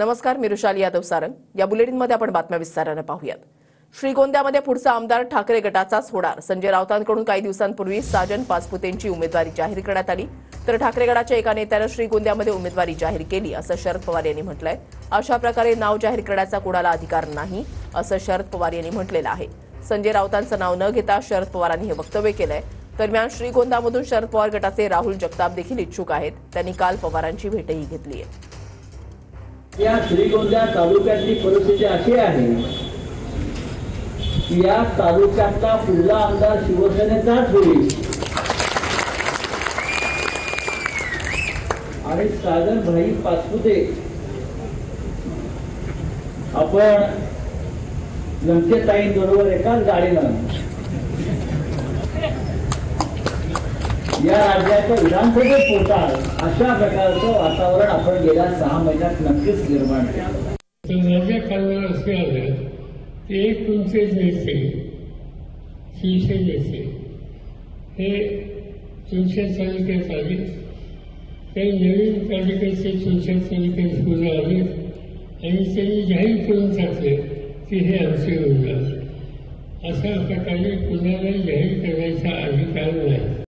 नमस्कार, मी रुशाली यादव सारंग। या बुलेटिनमध्ये आपण बातम्या विस्ताराने पाहूयात। श्रीगोंद्यामध्ये पुढचा आमदार ठाकरे गटाचाच होणार। संजय राऊतांकडून काही दिवसांपूर्वी साजन पाचपुतेंची उमेदवारी जाहीर करण्यात आली, तर ठाकरे गटाच्या एका नेत्याने श्रीगोंद्यामध्ये उमेदवारी जाहीर केली असं शरद पवार यांनी म्हटलंय। अशा प्रकारे नाव जाहीर करण्याचा कोणाला अधिकार नाही असं शरद पवार यांनी म्हटलेलं आहे। संजय राऊतांचं नाव न घेता शरद पवारांनी हे वक्तव्य केलंय। दरम्यान श्रीगोंद्यामधून शरद पवार गटाचे राहुल जगताप देखील इच्छुक आहेत। त्यांनी काल पवारांची भेटही घेतली आहे। या श्रीगोंदा तालुक्याची परिस्थिती अशी आहे की या तालुक्यातला पुढला आमदार शिवसेनेचाच होईल आणि साजन भाई पाचपुते आपण लंकेताईंबरोबर एकाच गाडीनं या राज्याच्या विधानसभेत पोहोचाल अशा प्रकारचं वातावरण आपण गेल्या 6 महिन्यात नक्कीच निर्माण केलं। माझ्या कानावर असे आलं की एक तुमचे नेते शिवसेनेचे हे तुमच्या तालुक्यात आले, काही नवीन तालुक्याचे तुमच्या तालुक्यात फुलं आले आणि त्यांनी जाहीर करून टाकले की हे आमचे उमेदवार। अशा प्रकारे कुणालाही जाहीर करण्याचा अधिकार नाही।